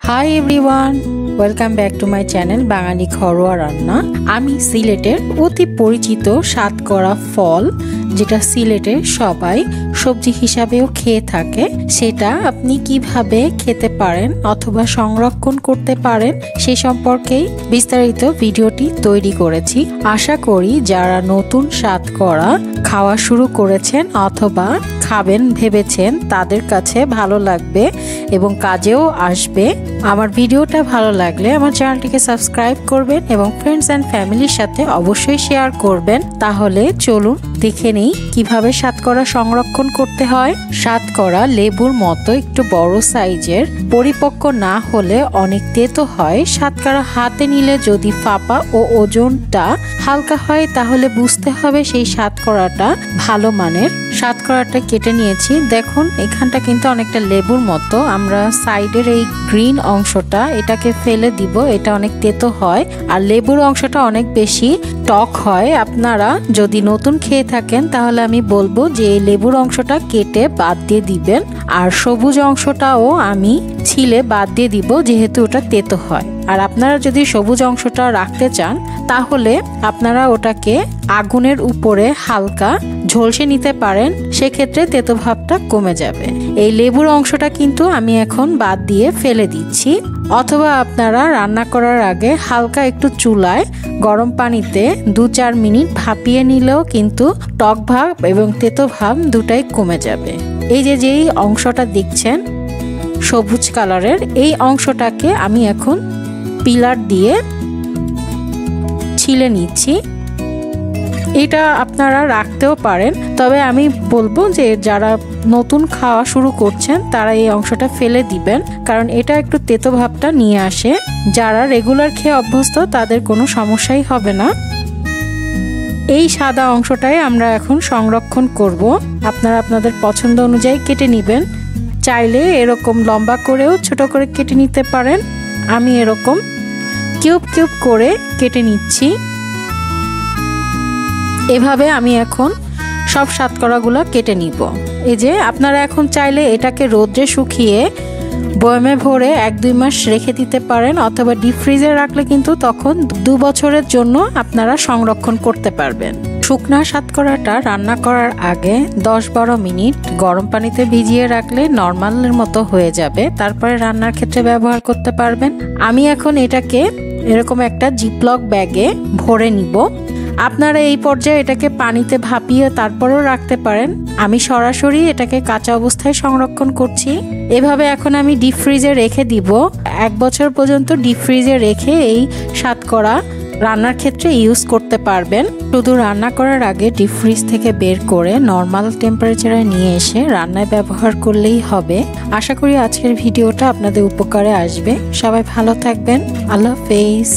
Hi everyone, welcome back to my channel Bangali Ghoroa Ranna. আমি সিলেটের অতি পরিচিত শাতকরা ফল যেটা সিলেটের সবাই সবজি হিসাবেও খেয়ে থাকে সেটা আপনি কিভাবে খেতে পারেন অথবা সংরক্ষণ করতে পারেন সে সম্পর্কেই বিস্তারিত ভিডিওটি তৈরি করেছি। আশা করি যারা নতুন শাতকরা খাওয়া শুরু করেছেন অথবা খাবেন ভেবেছেন তাদের কাছে ভালো লাগবে এবং কাজেও আসবে। আমার ভিডিওটা ভালো লাগলে আমার চ্যানেলটিকে সাবস্ক্রাইব করবেন এবং ফ্রেন্ডস এন্ড ফ্যামিলির সাথে অবশ্যই শেয়ার করবেন। তাহলে চলুন দেখে নেই কিভাবে শাতকরা সংরক্ষণ করতে হয়। শাতকরা লেবুর মতো একটু বড় সাইজের, পরিপক্ক না হলে অনেক তেতো হয়। শাতকরা হাতে নিলে যদি ফাঁপা ও ওজনটা হালকা হয় তাহলে বুঝতে হবে সেই শাতকরাটা ভালো মানের। শাতকরাটা কেটে নিয়েছি, দেখুন এখানটা কিন্তু অনেকটা লেবুর মতো। আমরা সাইডের এই গ্রিন অংশটা এটাকে ফেলে দিব, এটা অনেক তেতো হয় আর লেবুর অংশটা অনেক বেশি টক হয়। আপনারা যদি নতুন খেয়ে থাকেন তাহলে আমি বলবো যে লেবুর অংশটা কেটে বাদ দিয়ে দিবেন আর সবুজ অংশটাও আমি ছিলে বাদ দিয়ে দিব যেহেতু ওটা তেতো হয়। আর আপনারা যদি সবুজ অংশটা রাখতে চান তাহলে আপনারা ওটাকে আগুনের উপরে হালকা ঝলসে নিতে পারেন, সেক্ষেত্রে তেতো ভাবটা কমে যাবে। এই লেবুর অংশটা কিন্তু আমি এখন বাদ দিয়ে ফেলে দিচ্ছি। অথবা আপনারা রান্না করার আগে হালকা একটু চুলায় গরম পানিতে 2-4 মিনিট ভাপিয়ে নিলেও কিন্তু টক ভাব এবং তেতো ভাব দুটাই কমে যাবে। এই যেই অংশটা দেখছেন সবুজ কালারের, এই অংশটাকে আমি এখন পিলার দিয়ে ছিলে নিচ্ছি। এটা আপনারা রাখতেও পারেন, তবে আমি বলবো যে যারা নতুন খাওয়া শুরু করছেন তারা এই অংশটা ফেলে দিবেন, কারণ এটা একটু তেতো ভাবটা নিয়ে আসে। যারা রেগুলার খেয়ে অভ্যস্ত তাদের কোনো সমস্যাই হবে না। এই সাদা অংশটাই আমরা এখন সংরক্ষণ করব। আপনারা আপনাদের পছন্দ অনুযায়ী কেটে নেবেন, চাইলে এরকম লম্বা করেও ছোট করে কেটে নিতে পারেন। আমি এরকম কিউব কিউব করে কেটে নিচ্ছি। এভাবে আমি এখন সব শাতকরাগুলো কেটে নিব। এই যে আপনারা এখন চাইলে এটাকে রোদ্রে শুকিয়ে বয়ামে ভরে 1-2 মাস রেখে দিতে পারেন অথবা ডিপ ফ্রিজে রাখলে কিন্তু তখন 2 বছরের জন্য আপনারা সংরক্ষণ করতে পারবেন। শুকনা শাতকরাটা রান্না করার আগে 10-12 মিনিট গরম পানিতে ভিজিয়ে রাখলে নর্মালের মতো হয়ে যাবে, তারপরে রান্নার ক্ষেত্রে ব্যবহার করতে পারবেন। আমি এখন এটাকে এরকম একটা জিপলক ব্যাগে ভরে নিব। আপনারা এই পর্যায়ে এটাকে পানিতে ভাপিয়ে তারপরেও রাখতে পারেন। আমি সরাসরি এটাকে কাঁচা অবস্থায় সংরক্ষণ করছি। এভাবে এখন আমি ডিপ ফ্রিজে রেখে দিব। 1 বছর পর্যন্ত ডিপ ফ্রিজে রেখে এই শাতকরা রান্নার ক্ষেত্রে ইউজ করতে পারবেন। শুধু রান্না করার আগে ডিপ ফ্রিজ থেকে বের করে নর্মাল টেম্পারেচারে নিয়ে এসে রান্নায় ব্যবহার করলেই হবে। আশা করি আজকের ভিডিওটা আপনাদের উপকারে আসবে। সবাই ভালো থাকবেন। আল্লাহ হাফেজ।